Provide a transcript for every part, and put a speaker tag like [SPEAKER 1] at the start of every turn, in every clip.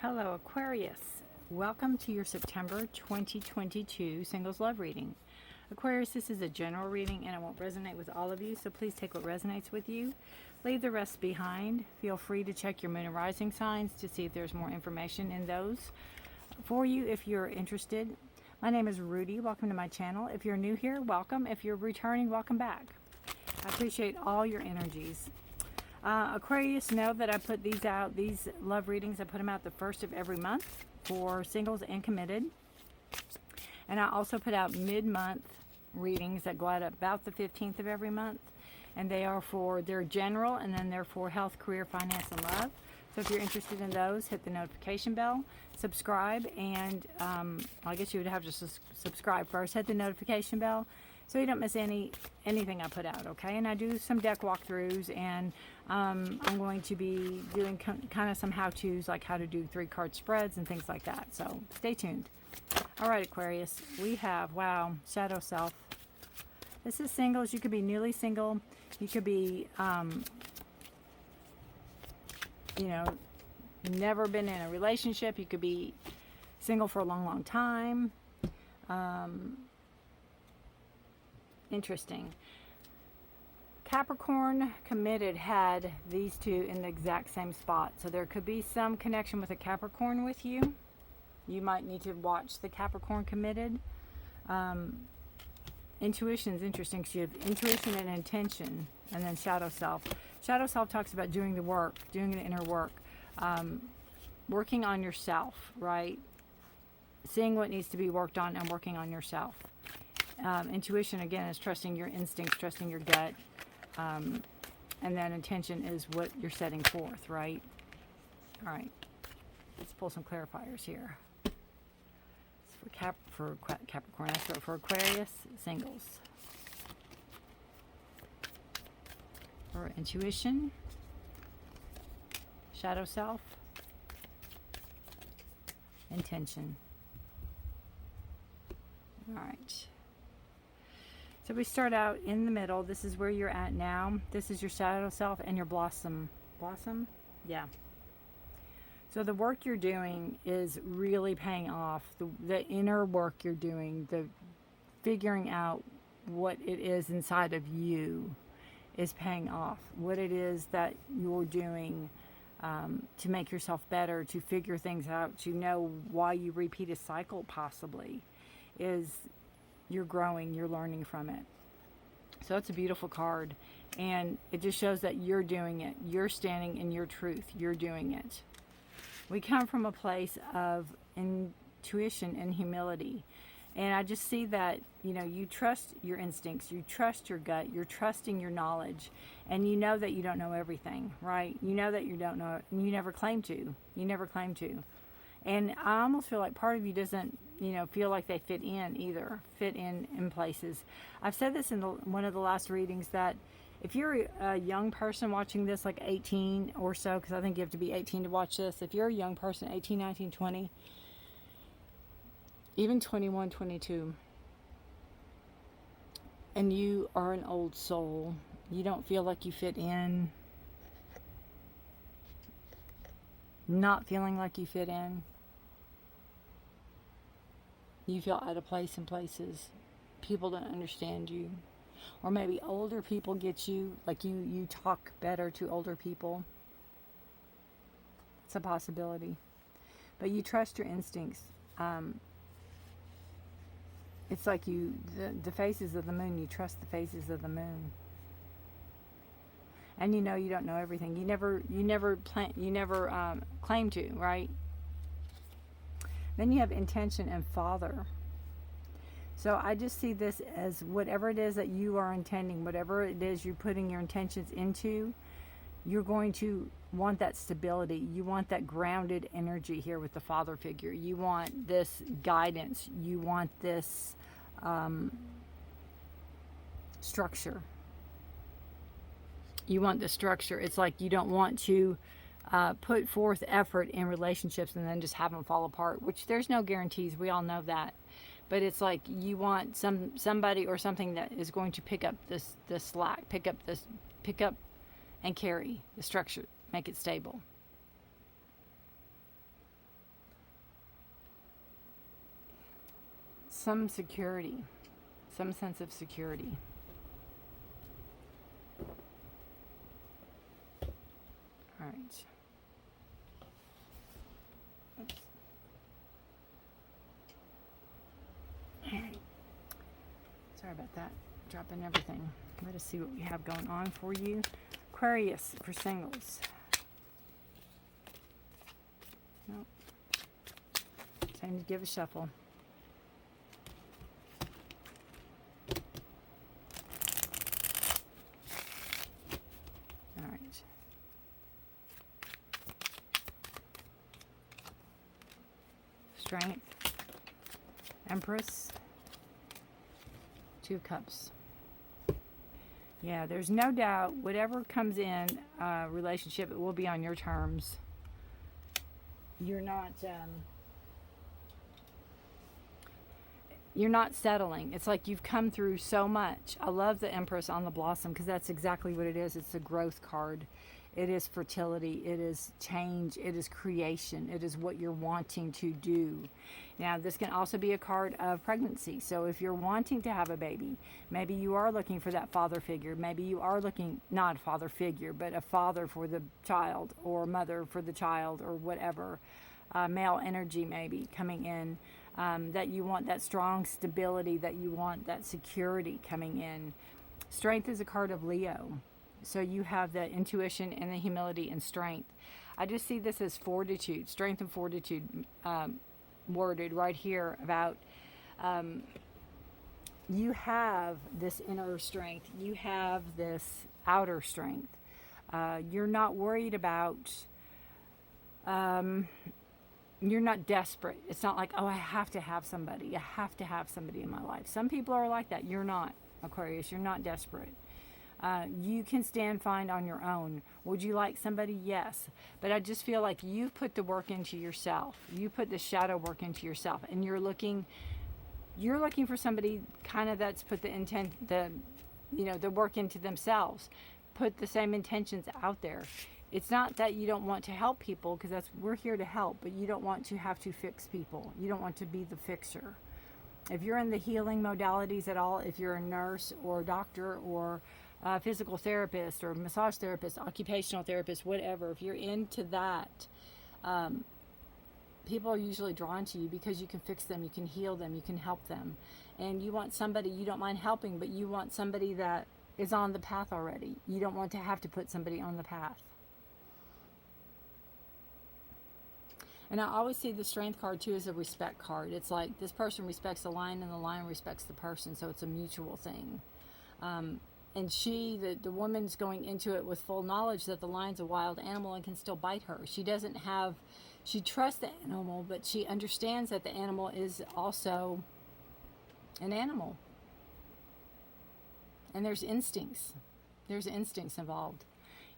[SPEAKER 1] Hello Aquarius, welcome to your September 2022 Singles Love Reading. Aquarius, this is a general reading and it won't resonate with all of you, so please take what resonates with you. Leave the rest behind. Feel free to check your moon and rising signs to see if there's more information in those for you if you're interested. My name is Rudy. Welcome to my channel. If you're new here, welcome. If you're returning, welcome back. I appreciate all your energies. Aquarius, know that I put these out, these love readings, I put them out the first of every month for singles and committed. And I also put out mid-month readings that go out about the 15th of every month. And they're general, and then they're for health, career, finance, and love. So if you're interested in those, hit the notification bell, subscribe, and I guess you would have to subscribe first. Hit the notification bell so you don't miss anything I put out, okay? And I do some deck walkthroughs, and I'm going to be doing kind of some how-tos, like how to do 3-card spreads and things like that. So stay tuned. All right, Aquarius, we have, wow, Shadow Self. This is singles. You could be newly single. You could be, never been in a relationship. You could be single for a long, long time. Interesting. Capricorn committed had these two in the exact same spot. So there could be some connection with a Capricorn with you. You might need to watch the Capricorn committed. Intuition is interesting because you have intuition and intention, and then Shadow Self. Shadow Self talks about doing the work, doing the inner work, working on yourself, right? Seeing what needs to be worked on and working on yourself. Intuition, again, is trusting your instincts, trusting your gut. And then intention is what you're setting forth, right? All right. Let's pull some clarifiers here. For Capricorn, for Aquarius, singles. For intuition, Shadow Self, intention. All right. So we start out in the middle. This is where you're at now. This is your Shadow Self and your Blossom. Blossom? Yeah. So the work you're doing is really paying off. The inner work you're doing, the figuring out what it is inside of you is paying off. What it is that you're doing to make yourself better, to figure things out, to know why you repeat a cycle possibly, is you're growing, you're learning from it. So it's a beautiful card. And it just shows that you're doing it. You're standing in your truth. You're doing it. We come from a place of intuition and humility. And I just see that, you trust your instincts, you trust your gut, you're trusting your knowledge, and you know that you don't know everything, right? You know that you don't know, and you never claim to. You never claim to. And I almost feel like part of you doesn't, feel like they fit in either, fit in places. I've said this in one of the last readings that if you're a young person watching this, like 18 or so, because I think you have to be 18 to watch this. If you're a young person, 18, 19, 20, even 21, 22, and you are an old soul, you don't feel like you fit in, not feeling like you fit in, you feel out of place in places, people don't understand you. Or maybe older people get you, like you talk better to older people. It's a possibility. But you trust your instincts. It's like the phases of the moon, you trust the phases of the moon. And you don't know everything. You never claim to, right? Then you have intention and father. So I just see this as whatever it is that you are intending, whatever it is you're putting your intentions into, you're going to want that stability. You want that grounded energy here with the father figure. You want this guidance. You want this structure. You want the structure. It's like you don't want to put forth effort in relationships and then just have them fall apart, which there's no guarantees. We all know that. But it's like you want somebody or something that is going to pick up this slack, pick up and carry the structure, make it stable. some security, some sense of security. All right. Oops. All right. Sorry about that. Dropping everything. Let us see what we have going on for you. Aquarius for singles. Nope. Time to give a shuffle. All right. Strength. Empress. Two of Cups. Yeah, there's no doubt whatever comes in relationship, it will be on your terms. You're not settling. It's like you've come through so much. I love the Empress on the Blossom because that's exactly what it is. It's a growth card. It is fertility. It is change. It is creation. It is what you're wanting to do. Now, this can also be a card of pregnancy. So if you're wanting to have a baby, maybe you are looking for that father figure. Maybe you are looking, not a father figure, but a father for the child or mother for the child or whatever. Male energy maybe coming in. That you want that strong stability, that you want that security coming in. Strength is a card of Leo. So you have the intuition and the humility and strength. I just see this as fortitude, strength and fortitude worded right here about you have this inner strength. You have this outer strength. You're not worried about, you're not desperate. It's not like, oh, I have to have somebody. I have to have somebody in my life. Some people are like that. You're not, Aquarius. You're not desperate. You can stand fine on your own. Would you like somebody? Yes. But I just feel like you put the work into yourself. You put the shadow work into yourself. And you're looking for somebody kind of that's put the intent, the work into themselves. Put the same intentions out there. It's not that you don't want to help people, because we're here to help, but you don't want to have to fix people. You don't want to be the fixer. If you're in the healing modalities at all, if you're a nurse or a doctor or a physical therapist or massage therapist, occupational therapist, whatever, if you're into that, people are usually drawn to you because you can fix them, you can heal them, you can help them. And you want somebody, you don't mind helping, but you want somebody that is on the path already. You don't want to have to put somebody on the path. And I always see the strength card too as a respect card. It's like this person respects the lion and the lion respects the person, so it's a mutual thing. And the woman's going into it with full knowledge that the lion's a wild animal and can still bite her. She trusts the animal, but she understands that the animal is also an animal. And there's instincts. There's instincts involved.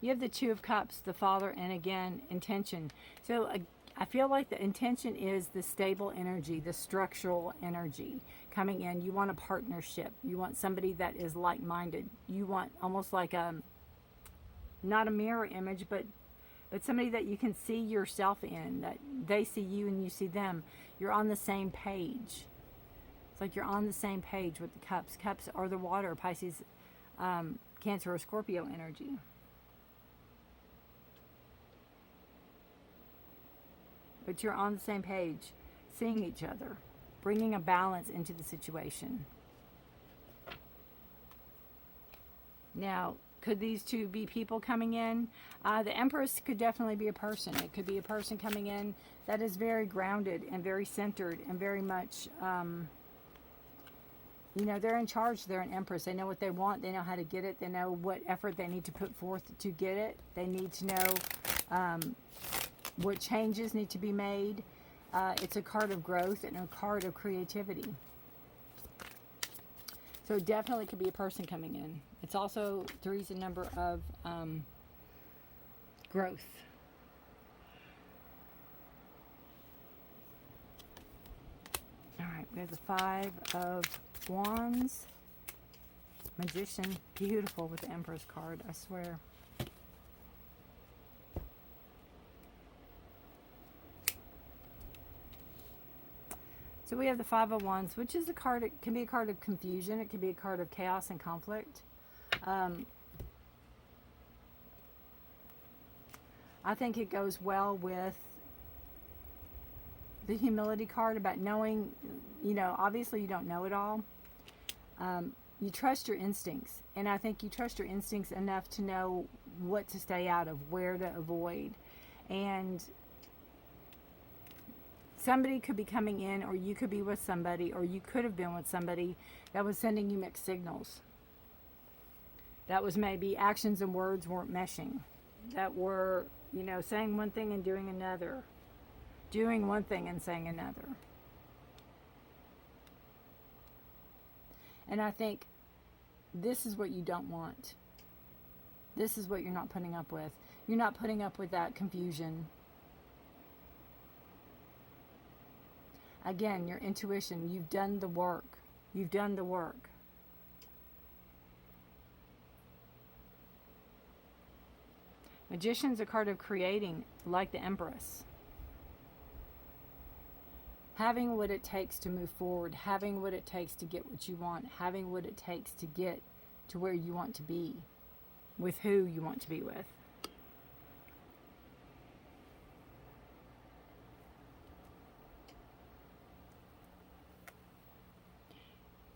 [SPEAKER 1] You have the Two of Cups, the Father, and again, intention. So I feel like the intention is the stable energy, the structural energy coming in. You want a partnership. You want somebody that is like-minded. You want almost like not a mirror image, but somebody that you can see yourself in, that they see you and you see them. You're on the same page. It's like you're on the same page with the cups. Cups are the water, Pisces, Cancer, or Scorpio energy. But you're on the same page, seeing each other, bringing a balance into the situation. Now, could these two be people coming in? The Empress could definitely be a person. It could be a person coming in that is very grounded and very centered and very much, they're in charge. They're an Empress. They know what they want. They know how to get it. They know what effort they need to put forth to get it. They need to know what changes need to be made. It's a card of growth and a card of creativity. So it definitely could be a person coming in. It's also three's a number of growth. All right, we have the Five of Wands. Magician, beautiful with the Emperor's card, I swear. So we have the Five of Wands, which is a card, it can be a card of confusion. It can be a card of chaos and conflict. I think it goes well with the humility card about knowing, you know, obviously you don't know it all. You trust your instincts. And I think you trust your instincts enough to know what to stay out of, where to avoid. And somebody could be coming in, or you could be with somebody, or you could have been with somebody that was sending you mixed signals. That was maybe actions and words weren't meshing. That were, you know, saying one thing and doing another. Doing one thing and saying another. And I think this is what you don't want. This is what you're not putting up with. You're not putting up with that confusion. Again, your intuition, you've done the work. You've done the work. Magician's a card of creating, like the Empress. Having what it takes to move forward, having what it takes to get what you want, having what it takes to get to where you want to be, with who you want to be with.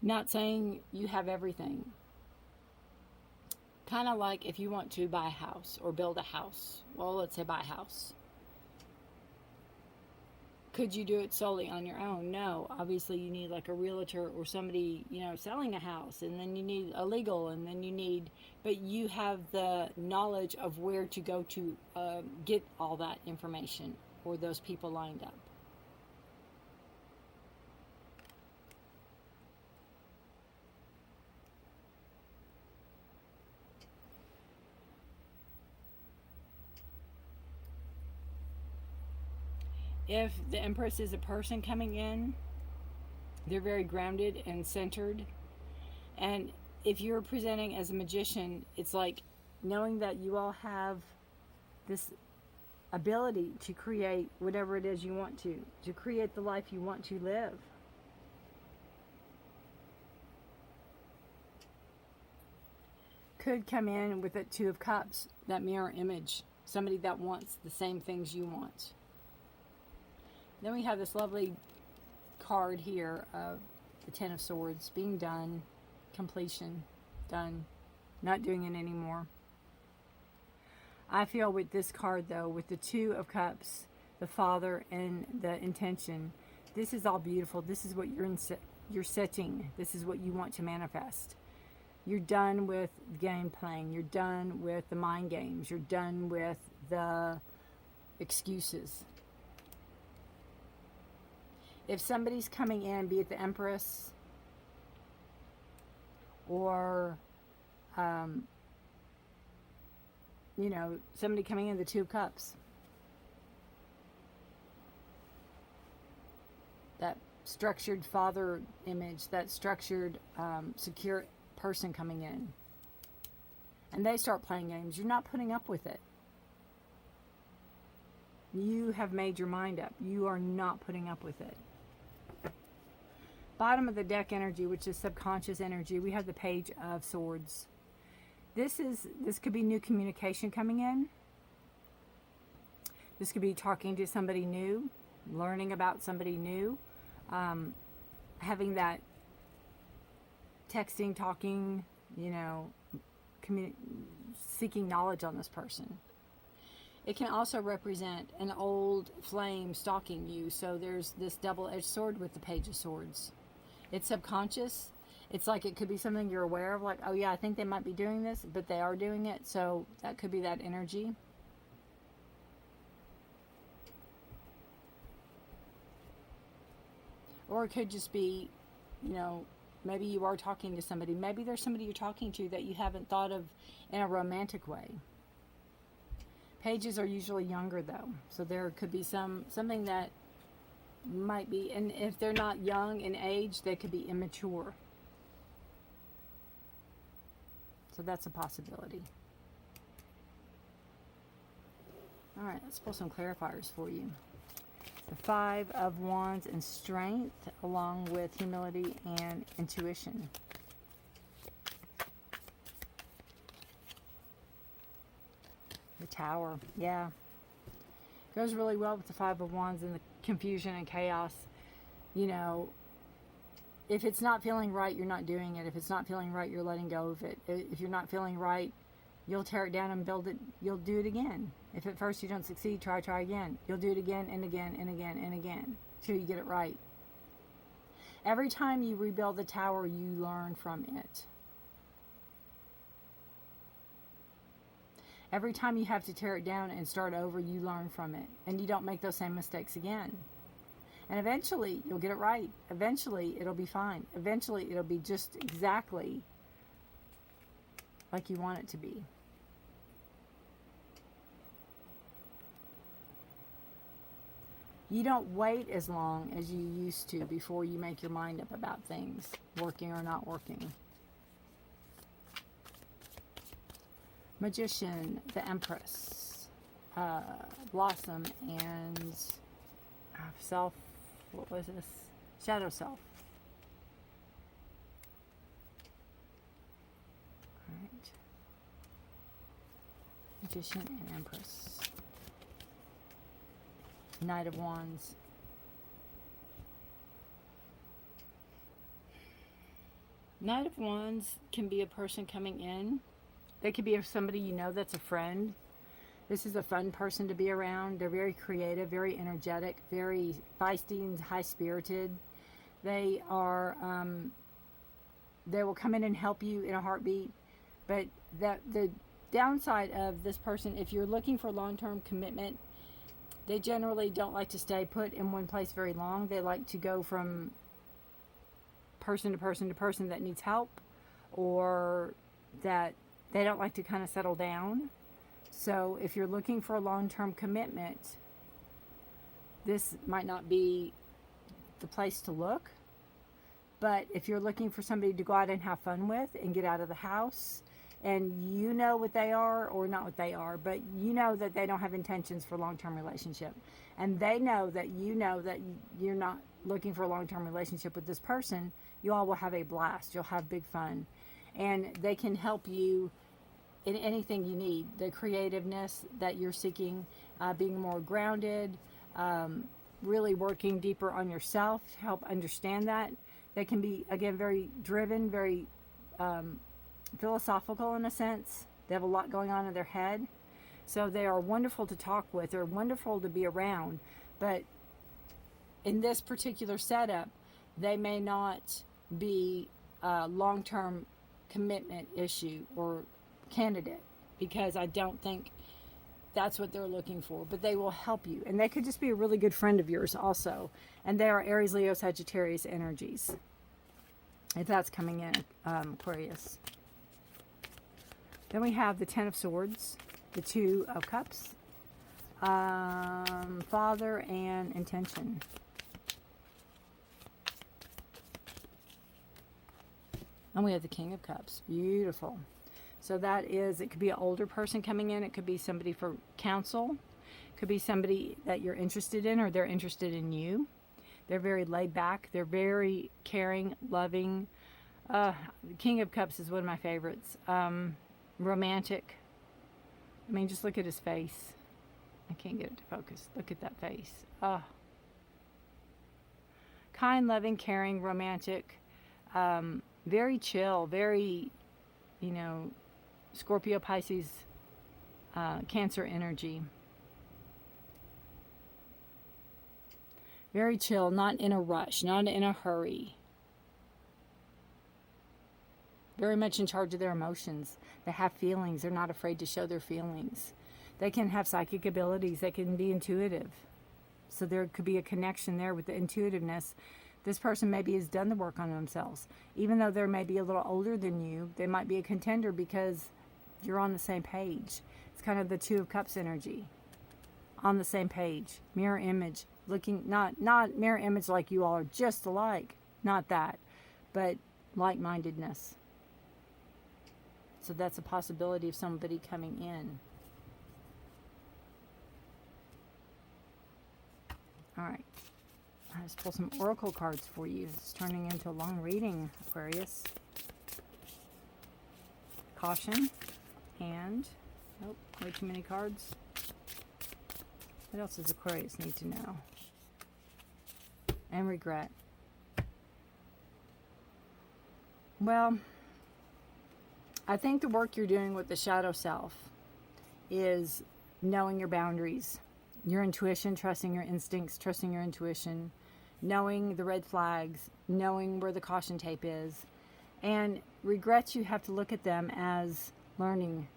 [SPEAKER 1] Not saying you have everything. Kind of like if you want to buy a house or build a house. Well, let's say buy a house. Could you do it solely on your own? No. Obviously, you need like a realtor or somebody, you know, selling a house. And then you need a legal. And then you need... But you have the knowledge of where to go to get all that information or those people lined up. If the Empress is a person coming in, they're very grounded and centered. And if you're presenting as a magician, it's like knowing that you all have this ability to create whatever it is you want to create the life you want to live. Could come in with a Two of Cups, that mirror image. Somebody that wants the same things you want. Then we have this lovely card here of the Ten of Swords, being done, completion, done, not doing it anymore. I feel with this card though, with the Two of Cups, the Father and the intention, this is all beautiful. This is what you're setting. This is what you want to manifest. You're done with game playing. You're done with the mind games. You're done with the excuses. If somebody's coming in, be it the Empress or, you know, somebody coming in, the Two of Cups. That structured father image, that structured, secure person coming in. And they start playing games. You're not putting up with it. You have made your mind up. You are not putting up with it. Bottom of the deck energy, which is subconscious energy, we have the Page of Swords. This could be new communication coming in. This could be talking to somebody new, learning about somebody new, having that texting, talking, you know, seeking knowledge on this person. It can also represent an old flame stalking you. So there's this double-edged sword with the Page of Swords. It's subconscious. It's like it could be something you're aware of, like, oh yeah, I think they might be doing this, but they are doing it. So that could be that energy. Or it could just be, you know, maybe you are talking to somebody. Maybe there's somebody you're talking to that you haven't thought of in a romantic way. Pages are usually younger though. So there could be something that might be, and if they're not young in age, they could be immature. So that's a possibility. All right, let's pull some clarifiers for you. The Five of Wands and strength, along with humility and intuition. The Tower, yeah. Goes really well with the Five of Wands and the confusion and chaos. You know, if it's not feeling right, you're not doing it. If it's not feeling right, you're letting go of it. If you're not feeling right, you'll tear it down and build it. You'll do it again. If at first you don't succeed, try again. You'll do it again and again and again and again till you get it right. Every time you rebuild the tower, you learn from it. Every time you have to tear it down and start over, you learn from it. And you don't make those same mistakes again. And eventually, you'll get it right. Eventually, it'll be fine. Eventually, it'll be just exactly like you want it to be. You don't wait as long as you used to before you make your mind up about things, working or not working. Magician, the Empress, Blossom, and Self, what was this? Shadow Self. Alright. Magician and Empress. Knight of Wands. Knight of Wands can be a person coming in. They could be somebody you know that's a friend. This is a fun person to be around. They're very creative, very energetic, very feisty and high-spirited. They are, they will come in and help you in a heartbeat. But the downside of this person, if you're looking for long-term commitment, they generally don't like to stay put in one place very long. They like to go from person to person to person that needs help, or that they don't like to kind of settle down. So if you're looking for a long-term commitment, this might not be the place to look. But if you're looking for somebody to go out and have fun with and get out of the house, and you know what they are, or not what they are, but you know that they don't have intentions for a long-term relationship, and they know that you're not looking for a long-term relationship with this person, you all will have a blast. You'll have big fun, and they can help you in anything you need. The creativeness that you're seeking, being more grounded, really working deeper on yourself to help understand that. They can be, again, very driven, very philosophical in a sense. They have a lot going on in their head. So they are wonderful to talk with. They're wonderful to be around. But in this particular setup, they may not be a long-term commitment issue or candidate, because I don't think that's what they're looking for. But they will help you. And they could just be a really good friend of yours also. And they are Aries, Leo, Sagittarius energies, if that's coming in, Aquarius. Then we have the Ten of Swords, the Two of Cups, Father, and Intention. And we have the King of Cups. Beautiful. So that is, it could be an older person coming in. It could be somebody for counsel. It could be somebody that you're interested in, or they're interested in you. They're very laid back. They're very caring, loving. The King of Cups is one of my favorites. Romantic. I mean, just look at his face. I can't get it to focus. Look at that face. Kind, loving, caring, romantic. Very chill. Very, Scorpio, Pisces, Cancer energy. Very chill, not in a rush, not in a hurry. Very much in charge of their emotions. They have feelings. They're not afraid to show their feelings. They can have psychic abilities. They can be intuitive. So there could be a connection there with the intuitiveness. This person maybe has done the work on themselves. Even though they're maybe a little older than you, they might be a contender because you're on the same page. It's kind of the Two of Cups energy. On the same page. Mirror image. Looking, not mirror image like you all are just alike. Not that. But like-mindedness. So that's a possibility of somebody coming in. All right. Let's pull some oracle cards for you. It's turning into a long reading, Aquarius. Caution. And, nope, way too many cards. What else does Aquarius need to know? And regret. Well, I think the work you're doing with the shadow self is knowing your boundaries, your intuition, trusting your instincts, trusting your intuition, knowing the red flags, knowing where the caution tape is. And regrets, you have to look at them as learning.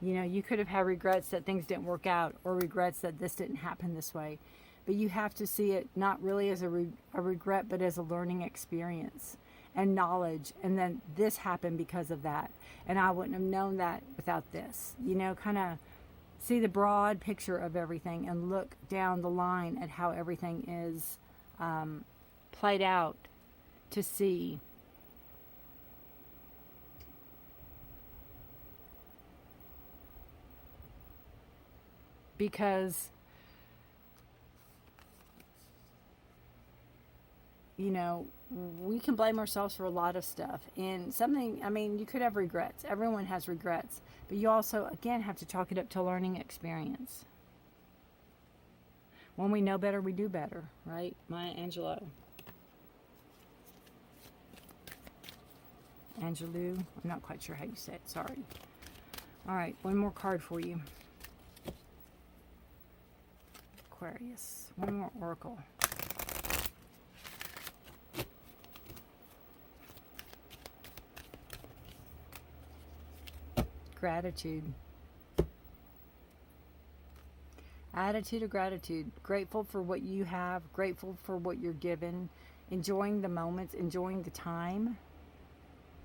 [SPEAKER 1] You know, you could have had regrets that things didn't work out, or regrets that this didn't happen this way. But you have to see it not really as a regret, but as a learning experience and knowledge. And then this happened because of that. And I wouldn't have known that without this. You know, kind of see the broad picture of everything and look down the line at how everything is played out to see. Because, you know, we can blame ourselves for a lot of stuff. And something, I mean, you could have regrets. Everyone has regrets. But you also, again, have to chalk it up to learning experience. When we know better, we do better, right? Maya Angelou. Angelou. I'm not quite sure how you say it. Sorry. All right, one more card for you. Aquarius. One more oracle. Gratitude. Attitude of gratitude. Grateful for what you have. Grateful for what you're given. Enjoying the moments. Enjoying the time.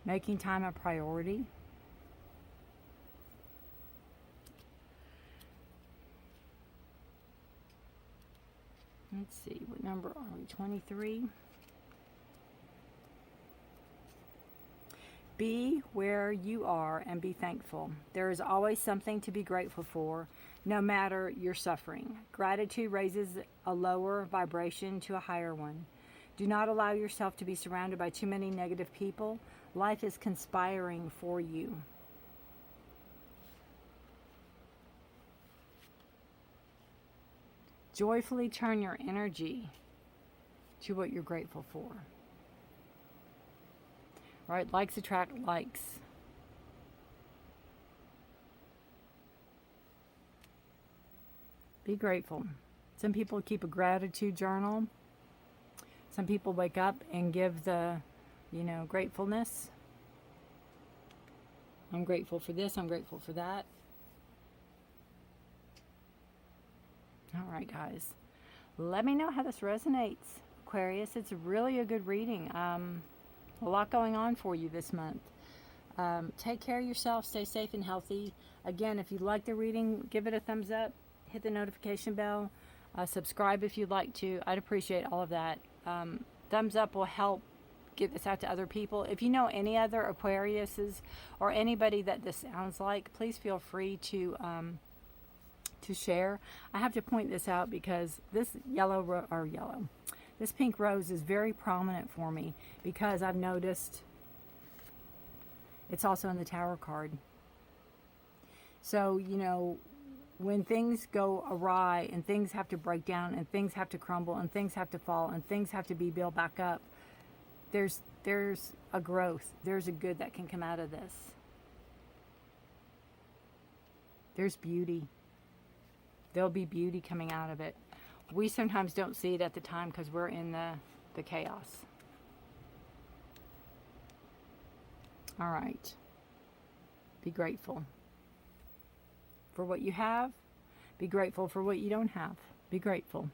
[SPEAKER 1] Making time a priority. Let's see. What number are we? 23. Be where you are and be thankful. There is always something to be grateful for, no matter your suffering. Gratitude raises a lower vibration to a higher one. Do not allow yourself to be surrounded by too many negative people. Life is conspiring for you. Joyfully turn your energy to what you're grateful for. Right? Likes attract likes. Be grateful. Some people keep a gratitude journal. Some people wake up and give the, gratefulness. I'm grateful for this. I'm grateful for that. All right, guys. Let me know how this resonates, Aquarius. It's really a good reading. A lot going on for you this month. Take care of yourself. Stay safe and healthy. Again, if you like the reading, give it a thumbs up. Hit the notification bell. Subscribe if you'd like to. I'd appreciate all of that. Thumbs up will help get this out to other people. If you know any other Aquariuses or anybody that this sounds like, please feel free to share. I have to point this out because this this pink rose is very prominent for me because I've noticed it's also in the Tower card. So, when things go awry and things have to break down and things have to crumble and things have to fall and things have to be built back up, there's a growth. There's a good that can come out of this. There's beauty. There'll be beauty coming out of it. We sometimes don't see it at the time because we're in the chaos. All right. Be grateful for what you have. Be grateful for what you don't have. Be grateful.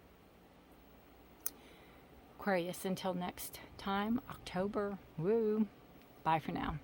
[SPEAKER 1] Aquarius, until next time, October. Woo. Bye for now.